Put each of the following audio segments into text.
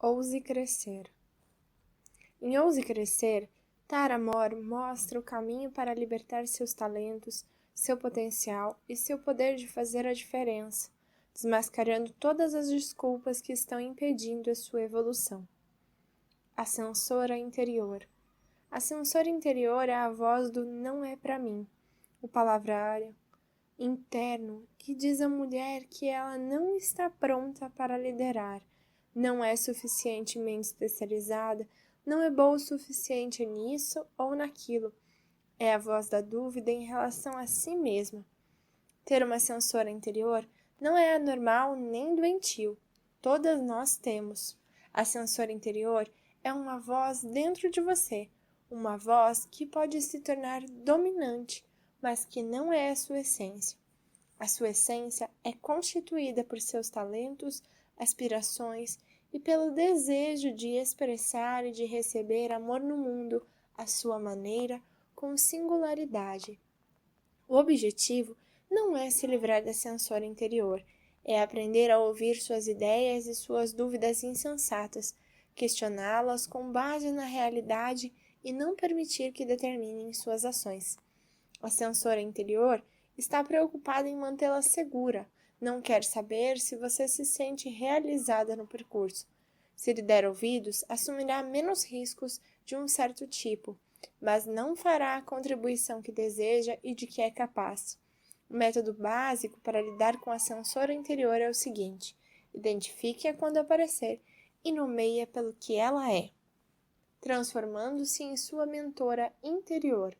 Ouse Crescer. Em Ouse Crescer, Tara Mohr mostra o caminho para libertar seus talentos, seu potencial e seu poder de fazer a diferença, desmascarando todas as desculpas que estão impedindo a sua evolução. A censora interior. A censora interior é a voz do não é para mim, o palavrário interno que diz à mulher que ela não está pronta para liderar, não é suficientemente especializada, não é boa o suficiente nisso ou naquilo. É a voz da dúvida em relação a si mesma. Ter uma censora interior não é anormal nem doentio. Todas nós temos. A censora interior é uma voz dentro de você, uma voz que pode se tornar dominante, mas que não é a sua essência. A sua essência é constituída por seus talentos, aspirações e pelo desejo de expressar e de receber amor no mundo à sua maneira, com singularidade. O objetivo não é se livrar da censora interior, é aprender a ouvir suas ideias e suas dúvidas insensatas, questioná-las com base na realidade e não permitir que determinem suas ações. A censora interior está preocupada em mantê-la segura, não quer saber se você se sente realizada no percurso. Se lhe der ouvidos, assumirá menos riscos de um certo tipo, mas não fará a contribuição que deseja e de que é capaz. O método básico para lidar com a censora interior é o seguinte: identifique-a quando aparecer e nomeie-a pelo que ela é, transformando-se em sua mentora interior.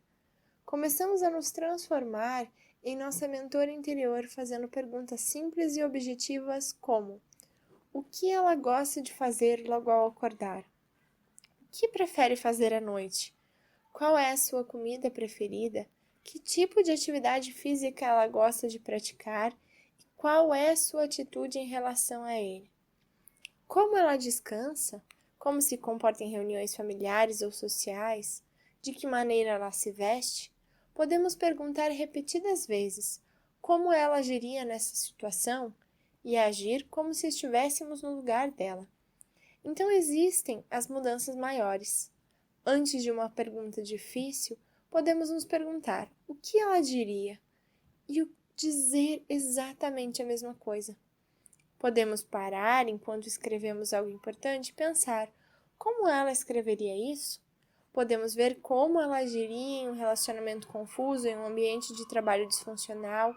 Começamos a nos transformar em nossa mentora interior fazendo perguntas simples e objetivas como: o que ela gosta de fazer logo ao acordar? O que prefere fazer à noite? Qual é a sua comida preferida? Que tipo de atividade física ela gosta de praticar? E qual é a sua atitude em relação a ele? Como ela descansa? Como se comporta em reuniões familiares ou sociais? De que maneira ela se veste? Podemos perguntar repetidas vezes como ela agiria nessa situação e agir como se estivéssemos no lugar dela. Então existem as mudanças maiores. Antes de uma pergunta difícil, podemos nos perguntar o que ela diria e dizer exatamente a mesma coisa. Podemos parar enquanto escrevemos algo importante e pensar como ela escreveria isso? Podemos ver como ela agiria em um relacionamento confuso, em um ambiente de trabalho disfuncional,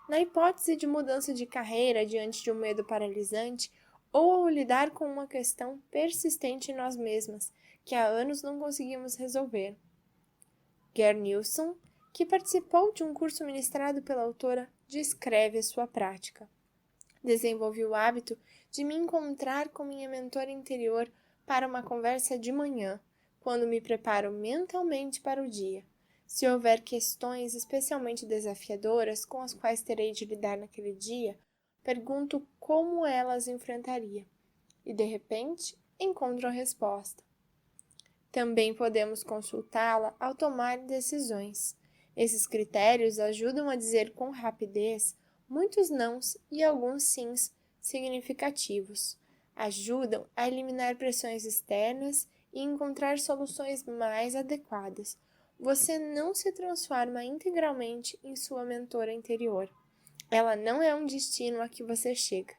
na hipótese de mudança de carreira diante de um medo paralisante ou ao lidar com uma questão persistente em nós mesmas, que há anos não conseguimos resolver. Ger Nilsson, que participou de um curso ministrado pela autora, descreve a sua prática. Desenvolvi o hábito de me encontrar com minha mentora interior para uma conversa de manhã, quando me preparo mentalmente para o dia. Se houver questões especialmente desafiadoras com as quais terei de lidar naquele dia, pergunto como ela as enfrentaria. E, de repente, encontro a resposta. Também podemos consultá-la ao tomar decisões. Esses critérios ajudam a dizer com rapidez muitos nãos e alguns sims significativos. Ajudam a eliminar pressões externas e encontrar soluções mais adequadas. Você não se transforma integralmente em sua mentora interior. Ela não é um destino a que você chega.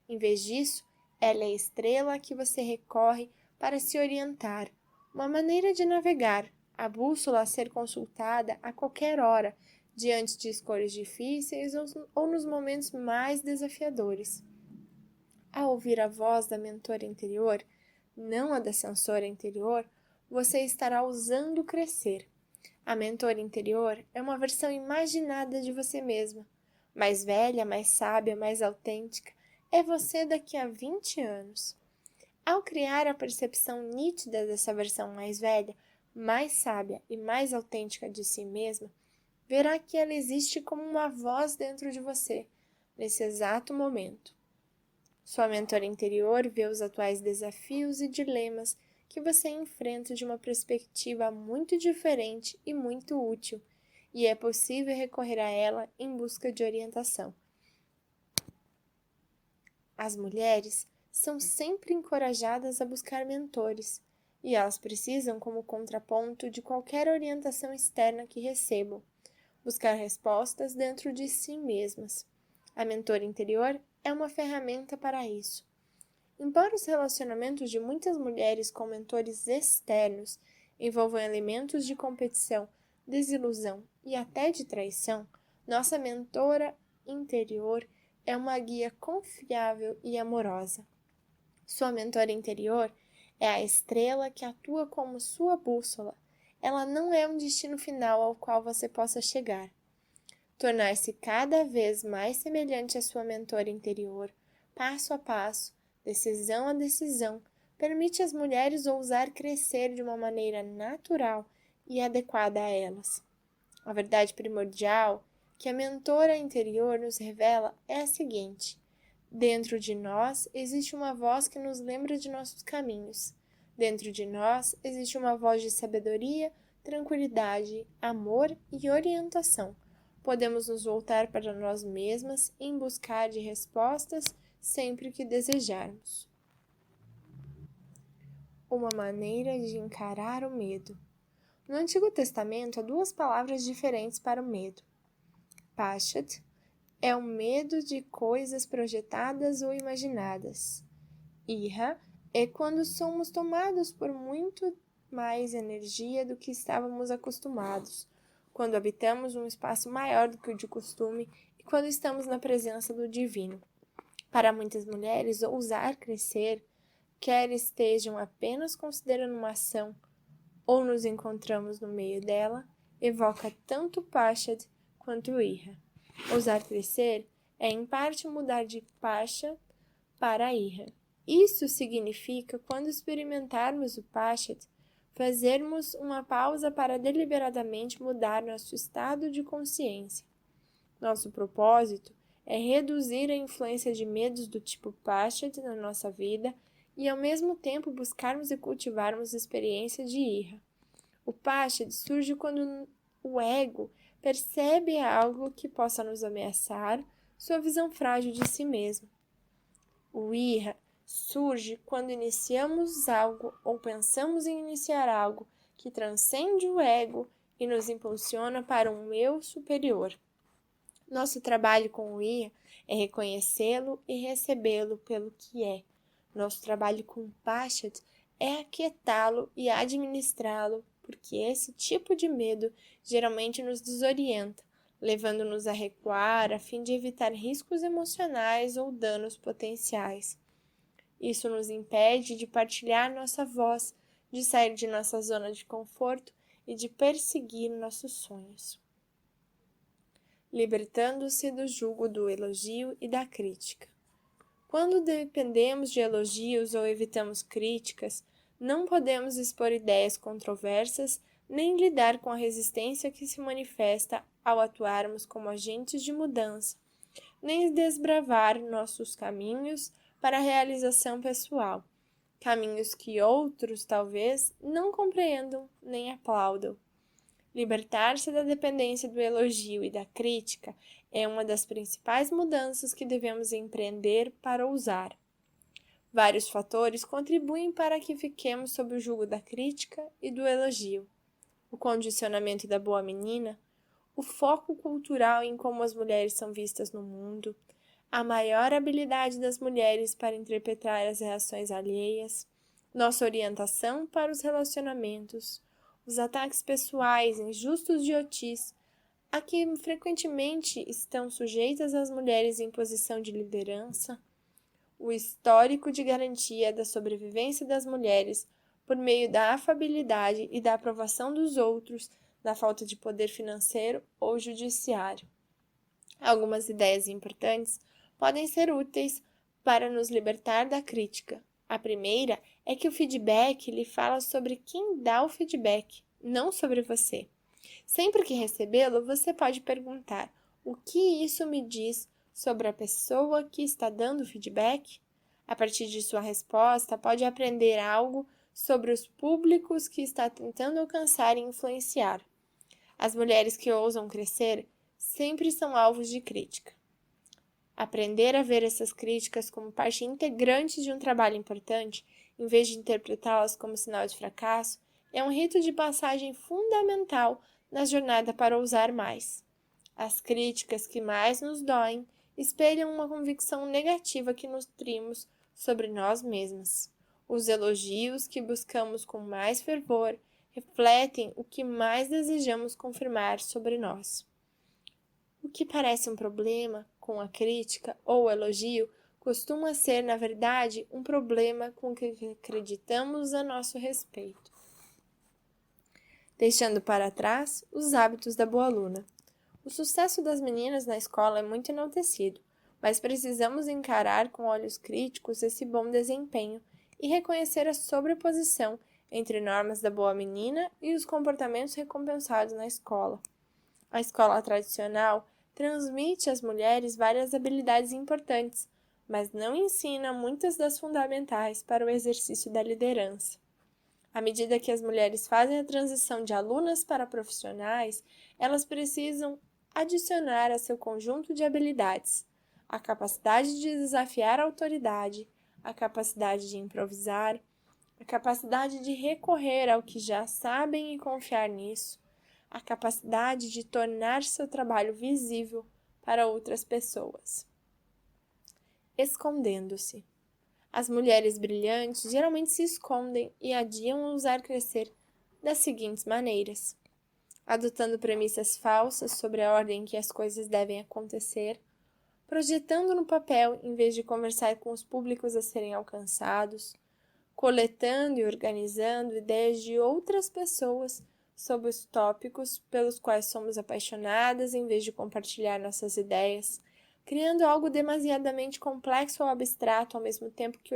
Em vez disso, ela é a estrela a que você recorre para se orientar, uma maneira de navegar, a bússola a ser consultada a qualquer hora, diante de escolhas difíceis ou nos momentos mais desafiadores. Ao ouvir a voz da mentora interior, não a da censora interior, você estará ousando crescer. A mentora interior é uma versão imaginada de você mesma, mais velha, mais sábia, mais autêntica, é você daqui a 20 anos. Ao criar a percepção nítida dessa versão mais velha, mais sábia e mais autêntica de si mesma, verá que ela existe como uma voz dentro de você, nesse exato momento. Sua mentora interior vê os atuais desafios e dilemas que você enfrenta de uma perspectiva muito diferente e muito útil, e é possível recorrer a ela em busca de orientação. As mulheres são sempre encorajadas a buscar mentores, e elas precisam, como contraponto de qualquer orientação externa que recebam, buscar respostas dentro de si mesmas. A mentora interior é uma ferramenta para isso. Embora os relacionamentos de muitas mulheres com mentores externos envolvam elementos de competição, desilusão e até de traição, nossa mentora interior é uma guia confiável e amorosa. Sua mentora interior é a estrela que atua como sua bússola. Ela não é um destino final ao qual você possa chegar. Tornar-se cada vez mais semelhante à sua mentora interior, passo a passo, decisão a decisão, permite às mulheres ousar crescer de uma maneira natural e adequada a elas. A verdade primordial que a mentora interior nos revela é a seguinte: dentro de nós existe uma voz que nos lembra de nossos caminhos. Dentro de nós existe uma voz de sabedoria, tranquilidade, amor e orientação. Podemos nos voltar para nós mesmas em busca de respostas sempre que desejarmos. Uma maneira de encarar o medo. No Antigo Testamento há duas palavras diferentes para o medo. Pachat é o medo de coisas projetadas ou imaginadas. Ira é quando somos tomados por muito mais energia do que estávamos acostumados, quando habitamos um espaço maior do que o de costume e quando estamos na presença do divino. Para muitas mulheres, ousar crescer, quer estejam apenas considerando uma ação ou nos encontramos no meio dela, evoca tanto Pachat quanto Ira. Ousar crescer é, em parte, mudar de Pachat para Ira. Isso significa, quando experimentarmos o Pachat, fazermos uma pausa para deliberadamente mudar nosso estado de consciência. Nosso propósito é reduzir a influência de medos do tipo Pachat na nossa vida e, ao mesmo tempo, buscarmos e cultivarmos a experiência de Ira. O Pachat surge quando o ego percebe algo que possa nos ameaçar sua visão frágil de si mesmo. O Ira surge quando iniciamos algo ou pensamos em iniciar algo que transcende o ego e nos impulsiona para um eu superior. Nosso trabalho com o Ira é reconhecê-lo e recebê-lo pelo que é. Nosso trabalho com o Pachat é aquietá-lo e administrá-lo, porque esse tipo de medo geralmente nos desorienta, levando-nos a recuar a fim de evitar riscos emocionais ou danos potenciais. Isso nos impede de partilhar nossa voz, de sair de nossa zona de conforto e de perseguir nossos sonhos. Libertando-se do jugo do elogio e da crítica. Quando dependemos de elogios ou evitamos críticas, não podemos expor ideias controversas nem lidar com a resistência que se manifesta ao atuarmos como agentes de mudança, nem desbravar nossos caminhos para a realização pessoal, caminhos que outros, talvez, não compreendam nem aplaudam. Libertar-se da dependência do elogio e da crítica é uma das principais mudanças que devemos empreender para ousar. Vários fatores contribuem para que fiquemos sob o jugo da crítica e do elogio. O condicionamento da boa menina, o foco cultural em como as mulheres são vistas no mundo, a maior habilidade das mulheres para interpretar as reações alheias, nossa orientação para os relacionamentos, os ataques pessoais injustos de Otis, a que frequentemente estão sujeitas as mulheres em posição de liderança, o histórico de garantia da sobrevivência das mulheres por meio da afabilidade e da aprovação dos outros, na falta de poder financeiro ou judiciário. Algumas ideias importantes podem ser úteis para nos libertar da crítica. A primeira é que o feedback lhe fala sobre quem dá o feedback, não sobre você. Sempre que recebê-lo, você pode perguntar: o que isso me diz sobre a pessoa que está dando o feedback? A partir de sua resposta, pode aprender algo sobre os públicos que está tentando alcançar e influenciar. As mulheres que ousam crescer sempre são alvos de crítica. Aprender a ver essas críticas como parte integrante de um trabalho importante, em vez de interpretá-las como sinal de fracasso, é um rito de passagem fundamental na jornada para ousar mais. As críticas que mais nos doem espelham uma convicção negativa que nutrimos sobre nós mesmas. Os elogios que buscamos com mais fervor refletem o que mais desejamos confirmar sobre nós. O que parece um problema com a crítica ou elogio costuma ser, na verdade, um problema com o que acreditamos a nosso respeito. Deixando para trás os hábitos da boa aluna. O sucesso das meninas na escola é muito enaltecido, mas precisamos encarar com olhos críticos esse bom desempenho e reconhecer a sobreposição entre normas da boa menina e os comportamentos recompensados na escola. A escola tradicional transmite às mulheres várias habilidades importantes, mas não ensina muitas das fundamentais para o exercício da liderança. À medida que as mulheres fazem a transição de alunas para profissionais, elas precisam adicionar a seu conjunto de habilidades a capacidade de desafiar a autoridade, a capacidade de improvisar, a capacidade de recorrer ao que já sabem e confiar nisso, a capacidade de tornar seu trabalho visível para outras pessoas. Escondendo-se. As mulheres brilhantes geralmente se escondem e adiam ousar crescer das seguintes maneiras: adotando premissas falsas sobre a ordem em que as coisas devem acontecer, projetando no papel em vez de conversar com os públicos a serem alcançados, coletando e organizando ideias de outras pessoas sobre os tópicos pelos quais somos apaixonadas em vez de compartilhar nossas ideias, criando algo demasiadamente complexo ou abstrato ao mesmo tempo que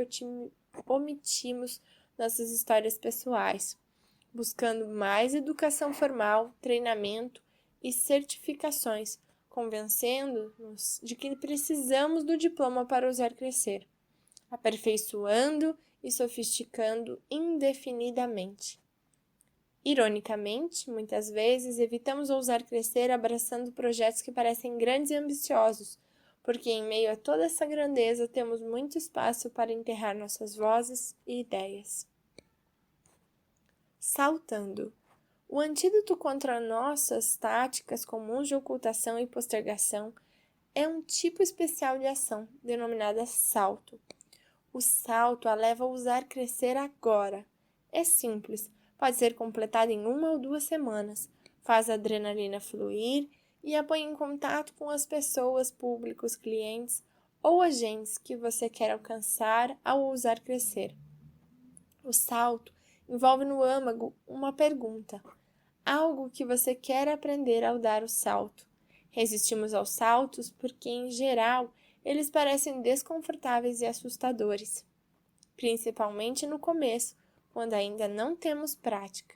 omitimos nossas histórias pessoais, buscando mais educação formal, treinamento e certificações, convencendo-nos de que precisamos do diploma para ousar crescer, aperfeiçoando e sofisticando indefinidamente. Ironicamente, muitas vezes evitamos ousar crescer abraçando projetos que parecem grandes e ambiciosos, porque em meio a toda essa grandeza temos muito espaço para enterrar nossas vozes e ideias. Saltando. O antídoto contra nossas táticas comuns de ocultação e postergação é um tipo especial de ação, denominada salto. O salto a leva a ousar crescer agora. É simples, pode ser completado em 1 ou 2 semanas, faz a adrenalina fluir e a põe em contato com as pessoas, públicos, clientes ou agentes que você quer alcançar ao ousar crescer. O salto envolve no âmago uma pergunta, algo que você quer aprender ao dar o salto. Resistimos aos saltos porque, em geral, eles parecem desconfortáveis e assustadores, principalmente no começo, quando ainda não temos prática.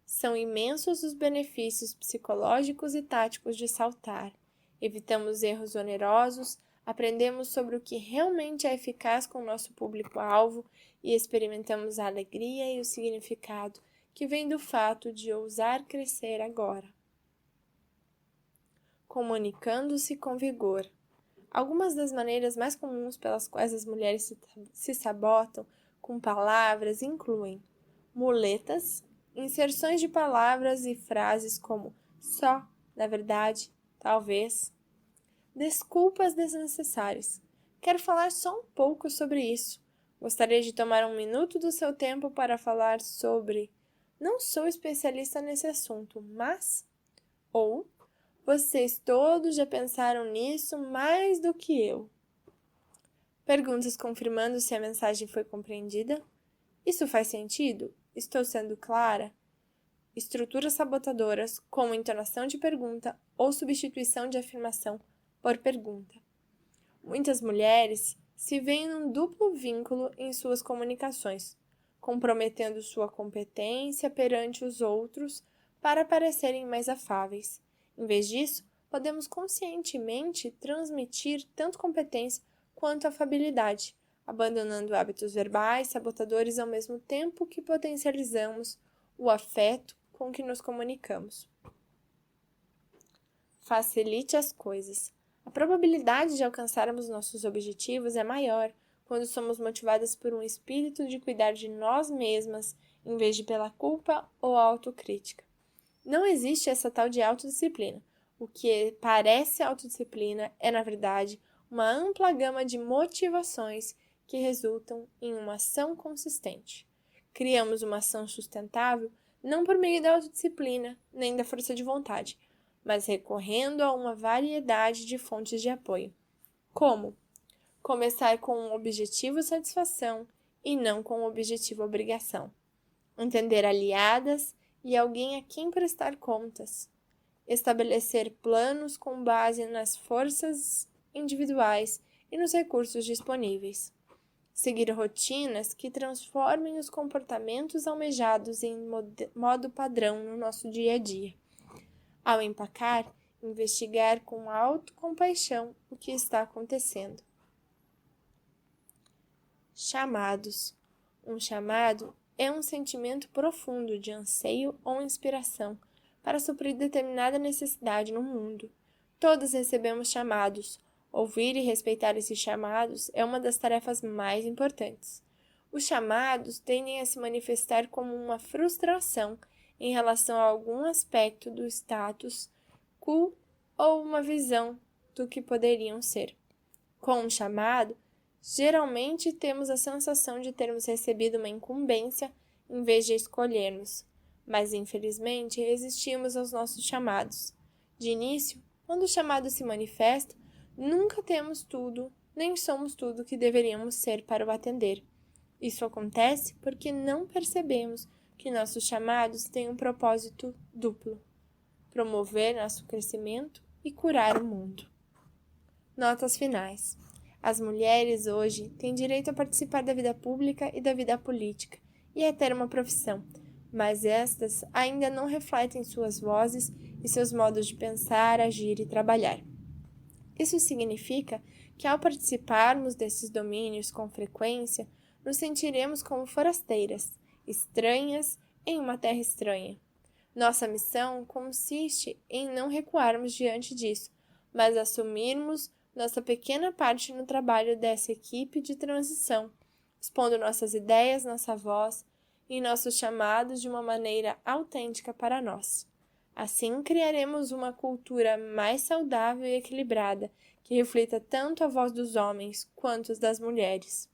São imensos os benefícios psicológicos e táticos de saltar. Evitamos erros onerosos, aprendemos sobre o que realmente é eficaz com o nosso público-alvo e experimentamos a alegria e o significado que vem do fato de ousar crescer agora. Comunicando-se com vigor. Algumas das maneiras mais comuns pelas quais as mulheres se sabotam com palavras incluem muletas, inserções de palavras e frases como só, na verdade, talvez, desculpas desnecessárias. Quero falar só um pouco sobre isso. Gostaria de tomar 1 minuto do seu tempo para falar sobre não sou especialista nesse assunto, mas... Ou, vocês todos já pensaram nisso mais do que eu. Perguntas confirmando se a mensagem foi compreendida. Isso faz sentido? Estou sendo clara? Estruturas sabotadoras, como entonação de pergunta ou substituição de afirmação por pergunta. Muitas mulheres se veem num duplo vínculo em suas comunicações, comprometendo sua competência perante os outros para parecerem mais afáveis. Em vez disso, podemos conscientemente transmitir tanto competência quanto afabilidade, abandonando hábitos verbais sabotadores ao mesmo tempo que potencializamos o afeto com que nos comunicamos. Facilite as coisas. A probabilidade de alcançarmos nossos objetivos é maior quando somos motivadas por um espírito de cuidar de nós mesmas, em vez de pela culpa ou autocrítica. Não existe essa tal de autodisciplina. O que parece autodisciplina é, na verdade, uma ampla gama de motivações que resultam em uma ação consistente. Criamos uma ação sustentável não por meio da autodisciplina, nem da força de vontade, mas recorrendo a uma variedade de fontes de apoio. Como? Começar com um objetivo satisfação e não com um objetivo obrigação. Entender aliadas e alguém a quem prestar contas. Estabelecer planos com base nas forças individuais e nos recursos disponíveis. Seguir rotinas que transformem os comportamentos almejados em modo padrão no nosso dia a dia. Ao empacar, investigar com autocompaixão o que está acontecendo. Chamados. Um chamado é um sentimento profundo de anseio ou inspiração para suprir determinada necessidade no mundo. Todos recebemos chamados. Ouvir e respeitar esses chamados é uma das tarefas mais importantes. Os chamados tendem a se manifestar como uma frustração em relação a algum aspecto do status quo ou uma visão do que poderiam ser. Com um chamado, geralmente temos a sensação de termos recebido uma incumbência em vez de escolhermos, mas infelizmente resistimos aos nossos chamados. De início, quando o chamado se manifesta, nunca temos tudo, nem somos tudo o que deveríamos ser para o atender. Isso acontece porque não percebemos que nossos chamados têm um propósito duplo: promover nosso crescimento e curar o mundo. Notas finais. As mulheres hoje têm direito a participar da vida pública e da vida política e a ter uma profissão, mas estas ainda não refletem suas vozes e seus modos de pensar, agir e trabalhar. Isso significa que, ao participarmos desses domínios com frequência, nos sentiremos como forasteiras, estranhas em uma terra estranha. Nossa missão consiste em não recuarmos diante disso, mas assumirmos nossa pequena parte no trabalho dessa equipe de transição, expondo nossas ideias, nossa voz e nossos chamados de uma maneira autêntica para nós. Assim, criaremos uma cultura mais saudável e equilibrada, que reflita tanto a voz dos homens quanto as das mulheres.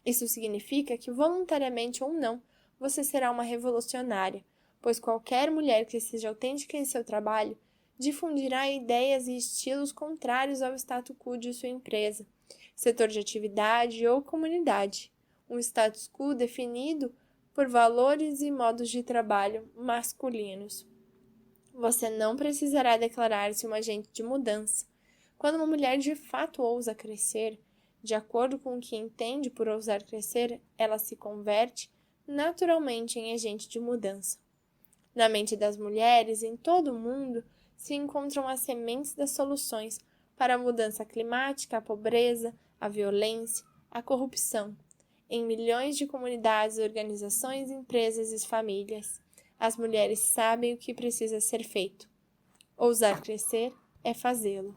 Isso significa que, voluntariamente ou não, você será uma revolucionária, pois qualquer mulher que seja autêntica em seu trabalho difundirá ideias e estilos contrários ao status quo de sua empresa, setor de atividade ou comunidade. Um status quo definido por valores e modos de trabalho masculinos. Você não precisará declarar-se um agente de mudança. Quando uma mulher de fato ousa crescer, de acordo com o que entende por ousar crescer, ela se converte naturalmente em agente de mudança. Na mente das mulheres em todo o mundo se encontram as sementes das soluções para a mudança climática, a pobreza, a violência, a corrupção, em milhões de comunidades, organizações, empresas e famílias. As mulheres sabem o que precisa ser feito. Ousar crescer é fazê-lo.